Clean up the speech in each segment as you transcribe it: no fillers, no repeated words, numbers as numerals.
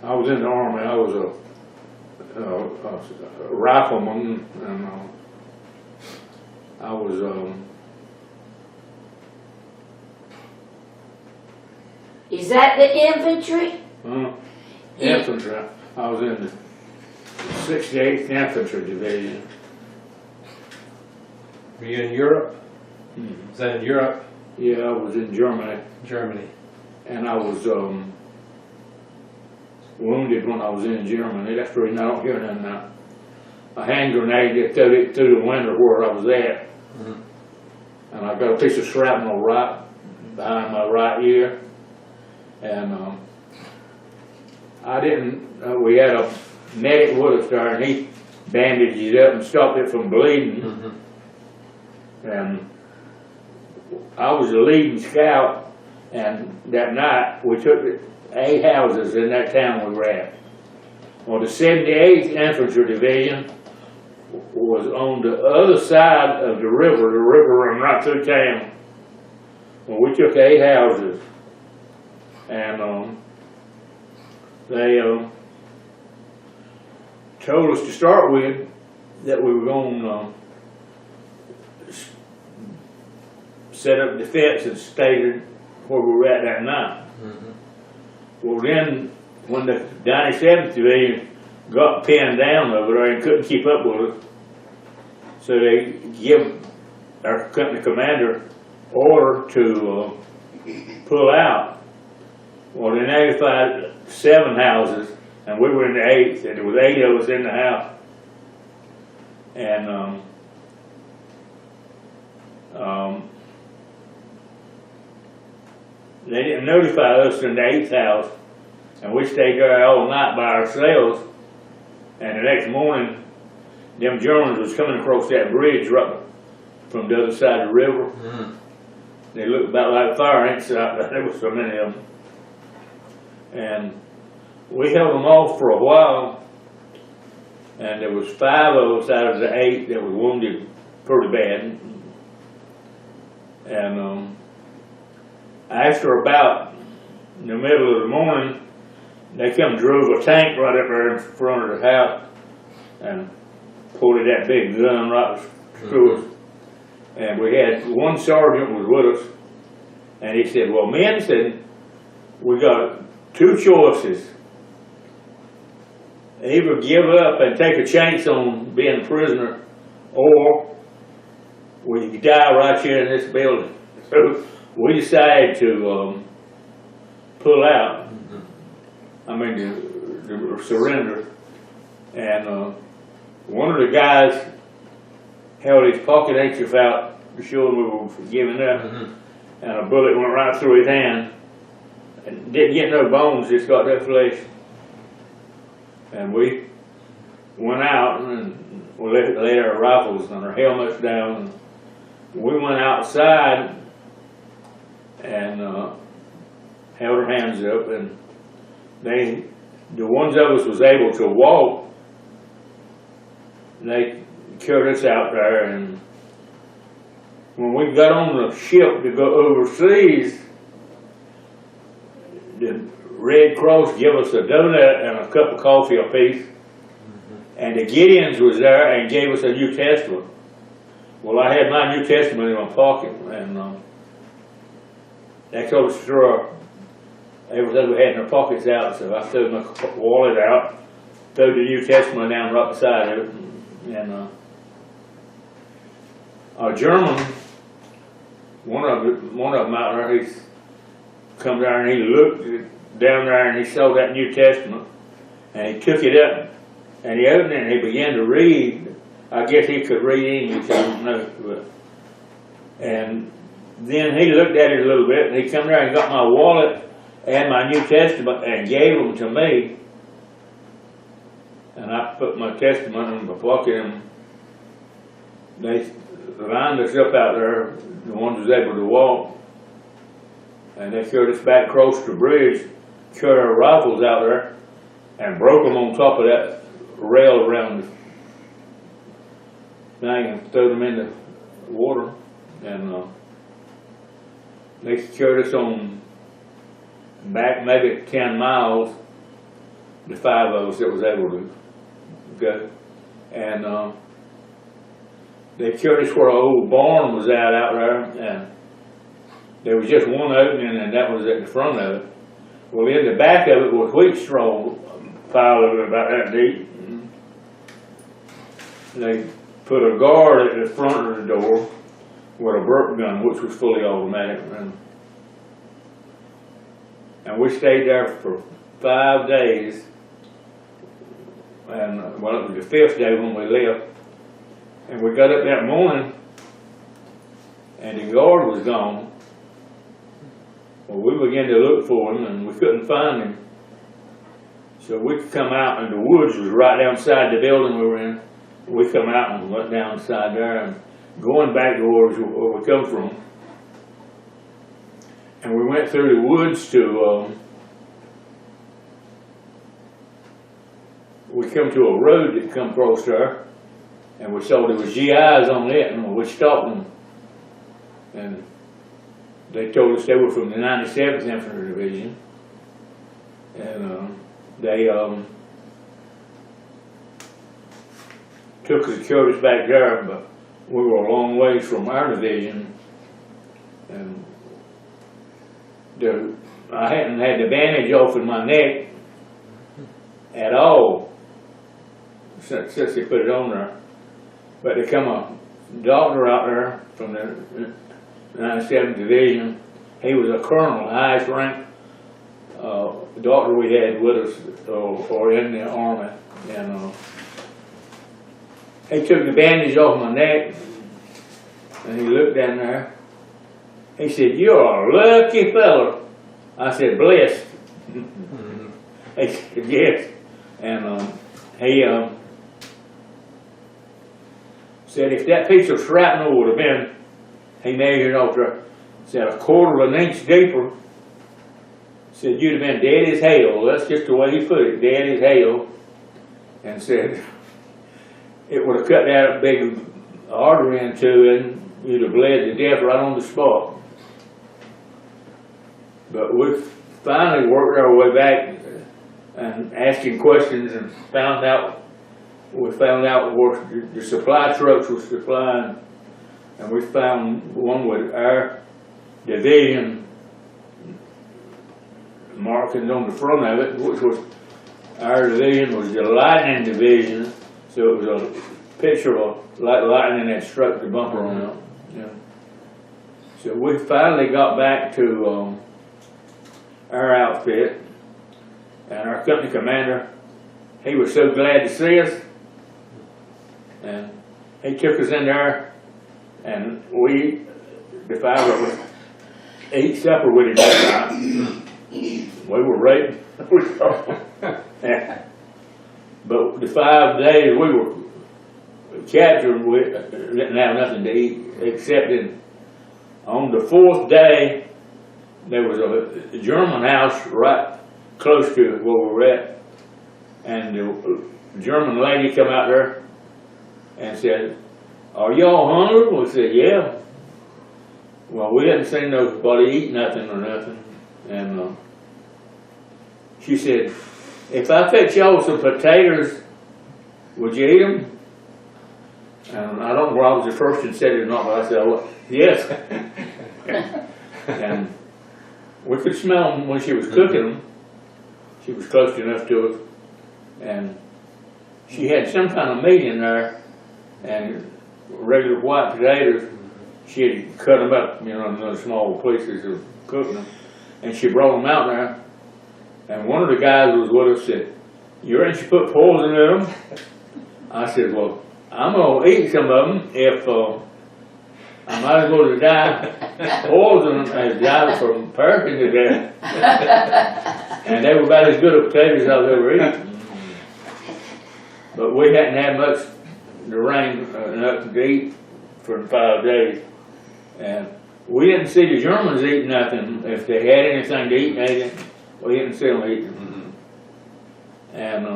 I was in the Army. I was a rifleman, and I was Is that the infantry? infantry. I was in the 68th Infantry Division. Were you in Europe? Mm-hmm. Is that in Europe? Yeah, I was in Germany, Germany. and I was wounded when I was in Germany. That's the reason I don't hear nothing now. A hand grenade that threw it through the window where I was at, and I got a piece of shrapnel right behind my right ear, and I didn't. We had a medic with us there, and he bandaged it up and stopped it from bleeding. And I was the leading scout, and that night we took 8 houses in that town we were at. Well, the 78th Infantry Division was on the other side of the river run right through town. Well, we took 8 houses, and they told us to start with that we were going to set up defense and stayed where we were at that night. Well, then, when the 97th Division got pinned down over there and couldn't keep up with us, so they give our company commander order to pull out. Well, they notified 7 houses, and we were in the 8th, and there was 8 of us in the house. And they didn't notify us in the 8th house, and we stayed there all night by ourselves. And the next morning, them Germans was coming across that bridge right from the other side of the river. They looked about like fire ants out there. There was so many of them. And we held them off for a while, and there was 5 of us out of the 8 that were wounded pretty bad. And after about in the middle of the morning, they come and drove a tank right up there in front of the house and pulled that big gun right through us. And we had one sergeant was with us, and he said, "Well, men," said, "we got 2 choices. Either give up and take a chance on being a prisoner, or we die right here in this building." So we decided to pull out. I mean, to surrender. And one of the guys held his pocket handkerchief out to show him we were giving up, and a bullet went right through his hand. And didn't get no bones, just got that flesh. And we went out and we laid our rifles and our helmets down. And we went outside and held our hands up, and the ones of us was able to walk. They carried us out there, and when we got on the ship to go overseas, the Red Cross gave us a donut and a cup of coffee apiece, and the Gideons was there and gave us a New Testament. Well, I had my New Testament in my pocket, and they told us to throw everything we had in our pockets out, so I threw my wallet out, threw the New Testament down right beside it, and a German, one of them out there, he's come down and he looked down there and he saw that New Testament, and he took it up and he opened it and he began to read. I guess he could read English, I don't know, but, and then he looked at it a little bit, and he come there and got my wallet and my New Testament and gave them to me. And I put my Testament in my pocket, and they lined us up out there, the ones who was able to walk, and they carried us back across the bridge, carried our rifles out there, and broke them on top of that rail around the thing and threw them in the water. And they carried us on back maybe 10 miles, the 5 of us that was able to go. And they carried us where an old barn was out there, and there was just one opening, and that was at the front of it. Well, in the back of it was wheat straw piled of it about that deep. They put a guard at the front of the door with a burp gun, which was fully automatic. And we stayed there for 5 days. And well, it was the 5th day when we left. And we got up that morning, and the guard was gone. Well, we began to look for him, and we couldn't find him. So we could come out, and the woods was right outside the building we were in. We come out and went down inside there, and going back to where we come from. And we went through the woods to, we come to a road that come across there, and we saw there was GIs on it, and we stopped them. And they told us they were from the 97th Infantry Division. And they took us and carried us back there, but we were a long ways from our division. And I hadn't had the bandage off in my neck at all since they put it on there. But there come a doctor out there from the 97th Division. He was a colonel, the highest rank doctor we had with us or in the Army. And he took the bandage off my neck, and he looked down there. He said, "You're a lucky fella." I said, "Blessed." He said, "Yes." And he said if that piece of shrapnel would have been, he measured off there, said a 1/4 of an inch deeper, said you'd have been dead as hell. That's just the way he put it, dead as hell. And said it would have cut that big artery in two, and you'd have bled to death right on the spot. But we finally worked our way back and asking questions, and we found out where the supply trucks were supplying, and we found one with our division markings on the front of it, which was our division was the lightning division, so it was a picture of lightning that struck the bumper on it. Yeah. So we finally got back to our outfit, and our company commander, he was so glad to see us, and he took us in there, and the 5 of us ate supper with him that night. We were raped. Yeah. But the 5 days we were captured, we didn't have nothing to eat, except on the 4th day, there was a German house right close to where we were at, and the German lady come out there and said, "Are y'all hungry?" We said, "Yeah." Well, we hadn't seen nobody eat nothing or nothing, and she said, "If I fetch y'all some potatoes, would you eat them?" And I don't know where I was the first and said it or not, but I said, "Well, yes." And we could smell them when she was cooking them. She was close enough to us, and she had some kind of meat in there, and regular white potatoes. She had cut them up, in those small pieces of cooking them, and she brought them out there. And one of the guys who was with us said, "You reckon she put poison in them?" I said, "Well, I'm gonna eat some of them if I might as well die poison as die from perishing to death." And they were about as good as potatoes I've ever eaten. But we hadn't had much to rain enough to eat for 5 days. And we didn't see the Germans eat nothing. If they had anything to eat, we didn't see them eating. And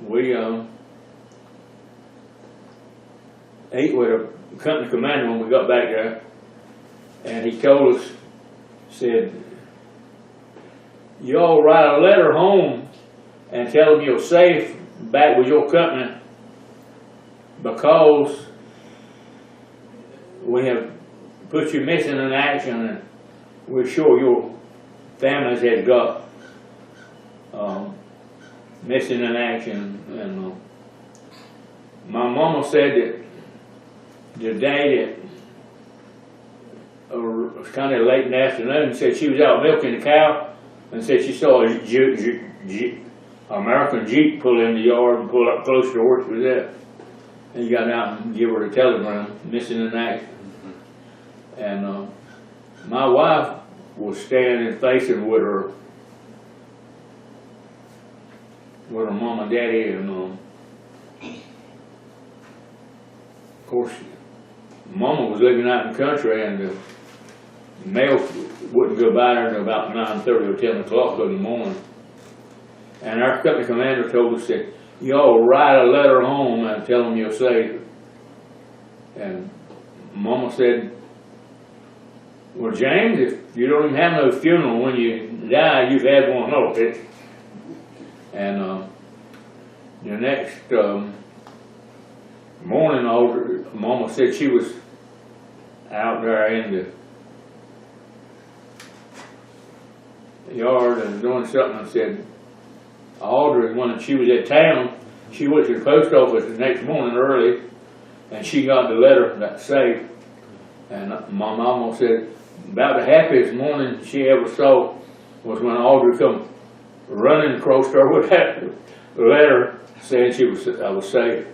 we ate with a company commander when we got back there, and he told us, said, you all write a letter home and tell them you're safe back with your company, because we have put you missing in action, and we're sure your families have got missing in action. And my mama said that the day that it was kind of late in the afternoon, said she was out milking the cow, and said she saw a American Jeep pull in the yard and pull up close to where she was at. And he got out and gave her the telegram, missing in action. And my wife was standing facing with her mom and daddy, and of course, Mama was living out in the country, and the mail wouldn't go by there until about 9:30 or 10 o'clock in the morning. And our company commander told us that you all write a letter home and tell them you're safe. And Mama said, well, James, if you don't even have no funeral when you die, you've had one of it. And the next morning, Mama said she was out there in the yard and doing something, and said, Audrey, when she was at town, she went to the post office the next morning early, and she got the letter that safe. And my mama said about the happiest morning she ever saw was when Audrey come running across her with that letter saying I was safe.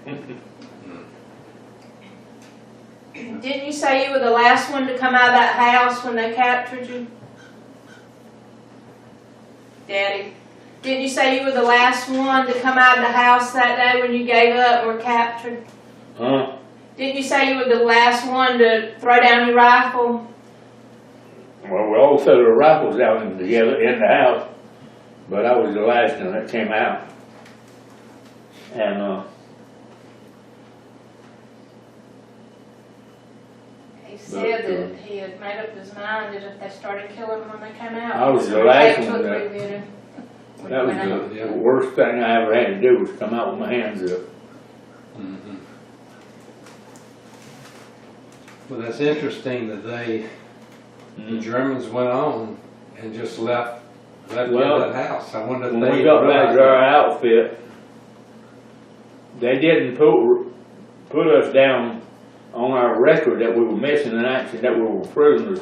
Didn't you say you were the last one to come out of that house when they captured you? Daddy, didn't you say you were the last one to come out of the house that day when you gave up and were captured? Huh? Didn't you say you were the last one to throw down your rifle? Well, we all threw our rifles out together in the house, but I was the last one that came out. And he said that he had made up his mind that if they started killing them when they came out, I was the last one that was the worst thing I ever had to do was come out with my hands up. Mm-hmm. Well, that's interesting that the Germans went on and just left that house. I wonder if when they we got back to our outfit, they didn't put us down on our record that we were missing in action, that we were prisoners,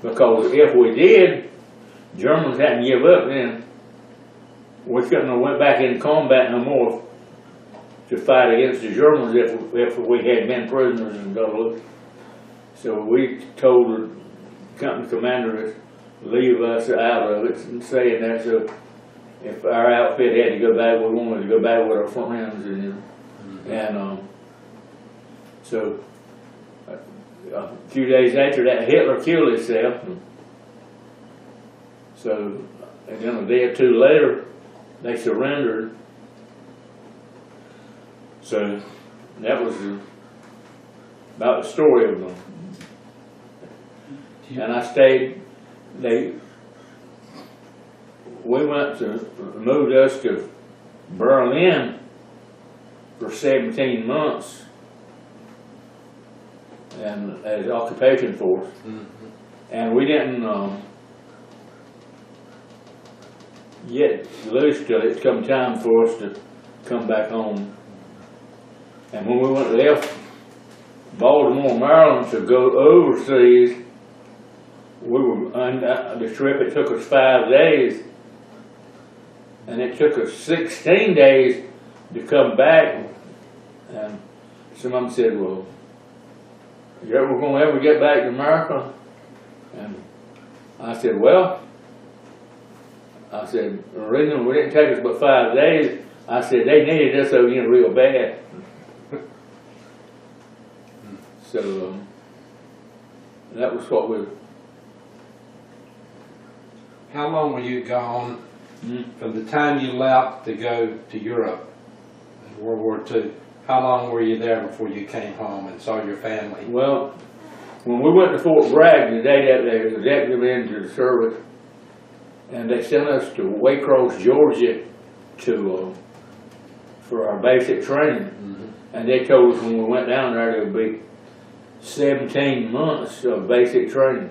because if we did, Germans hadn't give up then. We couldn't have went back into combat no more to fight against the Germans if we had been prisoners and got loose. So we told the company commander to leave us out of it, and saying that so if our outfit had to go back, we wanted to go back with our friends, and so a few days after that, Hitler killed himself. So, and then a day or two later, they surrendered. So that was about the story of them. And I stayed. Moved us to Berlin for 17 months, and as occupation force. And we didn't get loose till it come time for us to come back home. And when we left Baltimore, Maryland to go overseas, we were on the trip. It took us 5 days, and it took us 16 days to come back. And some of them said, well, you ever going to ever get back to America? And I said, well, the reason we didn't take us but 5 days, I said, they needed us over here real bad. So that was what we. How long were you gone from the time you left to go to Europe in World War II? How long were you there before you came home and saw your family? Well, when we went to Fort Bragg the day that they elected me into the service, and they sent us to Waycross, Georgia, for our basic training. And they told us when we went down there, there would be 17 months of basic training.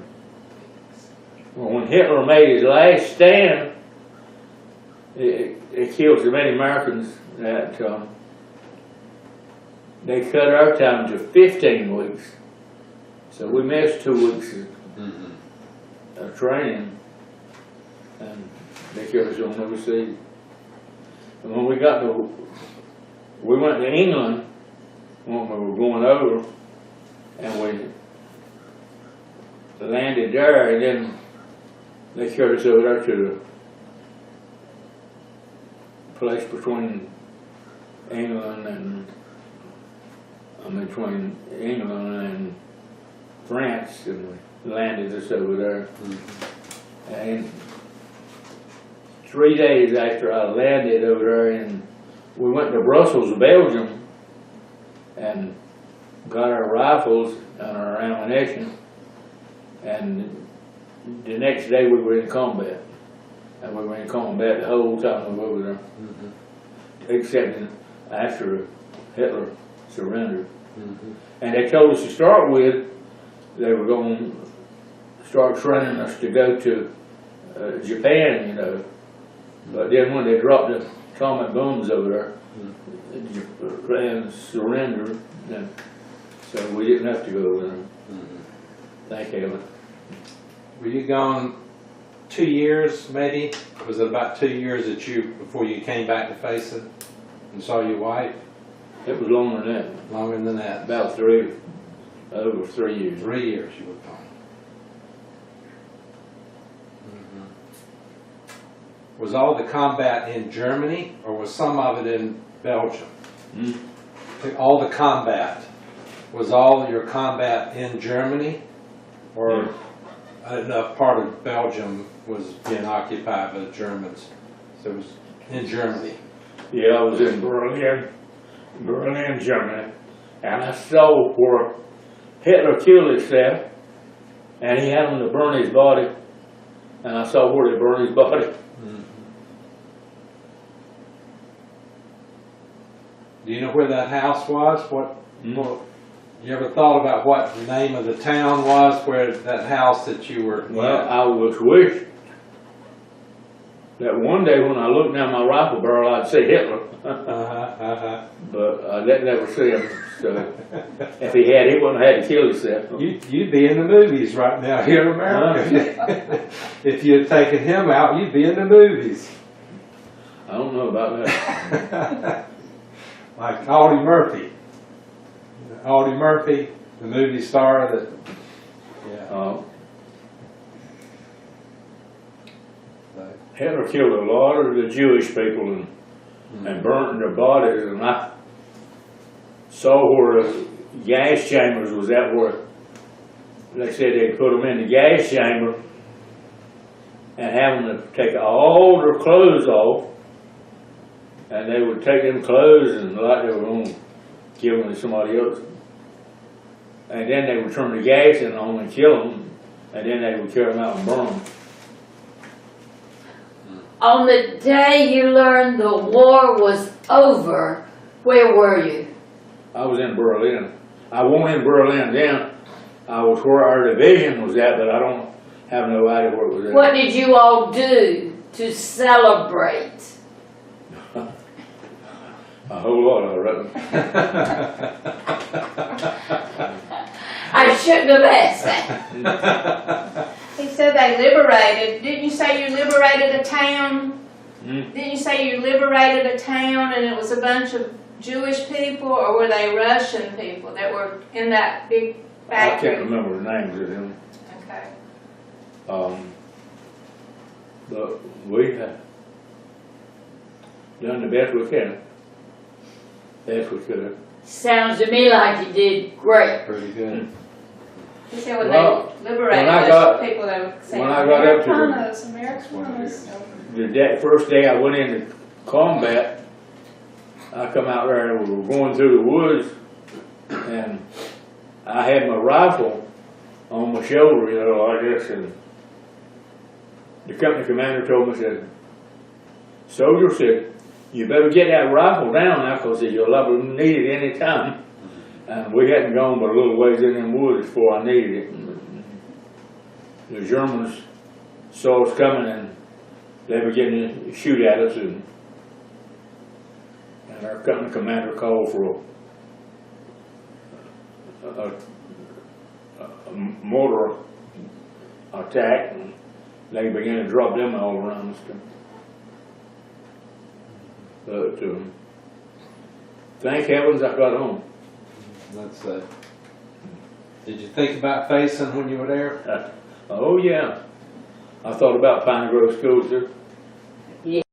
Well, when Hitler made his last stand, it killed so many Americans that they cut our time to 15 weeks. So we missed 2 weeks of training, and they kept us on overseas. And when we went to England when we were going over, and we landed there, and then they carried us over there to the place between England and, between England and France, and landed us over there. And 3 days after I landed over there, and we went to Brussels, Belgium, and got our rifles and our ammunition, and the next day we were in combat. And we were in combat the whole time we were over there, except after Hitler surrendered. And they told us to start with, they were going to start training us to go to Japan, you know. But then when they dropped the atomic bombs over there, Japan surrendered, and so we didn't have to go over there. Thank heaven. Were you gone 2 years, maybe? Was it about 2 years before you came back to face it and saw your wife? It was longer than that. Longer than that? About over 3 years. 3 years you were gone. Was all the combat in Germany, or was some of it in Belgium? All the combat, was all your combat in Germany, or enough part of Belgium was being occupied by the Germans? So it was in Germany. Yeah, I was in Berlin, Germany, and I saw where Hitler killed himself, and he had them to burn his body, and I saw where they burned his body. Do you know where that house was? What you ever thought about what the name of the town was where that house that you were in? Well, I was wished that one day when I looked down my rifle barrel, I'd see Hitler. But I didn't ever see him. So if he had, he wouldn't have had to kill himself. You'd be in the movies right now here in America. If you had taken him out, you'd be in the movies. I don't know about that. Like Audie Murphy. Audie Murphy, the movie star that, Hitler killed a lot of the Jewish people and burnt their bodies, and I saw where the gas chambers was at, where they said they'd put them in the gas chamber and have them to take all their clothes off, and they would take them clothes and like they were going to give them to somebody else. And then they would turn the gas in on and kill them, and then they would carry them out and burn them. On the day you learned the war was over, where were you? I was in Berlin. I wasn't in Berlin then. I was where our division was at, but I don't have no idea where it was at. What did you all do to celebrate? A whole lot, I reckon. I shouldn't have asked that. He said they liberated. Didn't you say you liberated a town? Didn't you say you liberated a town and it was a bunch of Jewish people, or were they Russian people that were in that big factory? I can't remember the names of them. Okay. But we have done the best we can. Best we could. Sounds to me like you did great. Pretty good. He said when Well, they liberated when I those got- people, they would say, when I got up to the- Americanos, Americanos. The first day I went into combat, I come out there and we were going through the woods, and I had my rifle on my shoulder, you know, like this, and the company commander told me, said, "Soldier," said, "you better get that rifle down now, cause you'll liable to need it any time." And we hadn't gone but a little ways in them woods before I needed it. The Germans saw us coming and they began to shoot at us, and our company commander called for a mortar attack, and they began to drop them all around us. But thank heavens I got home. That's did you think about facing when you were there? Oh yeah, I thought about Pine Grove School too.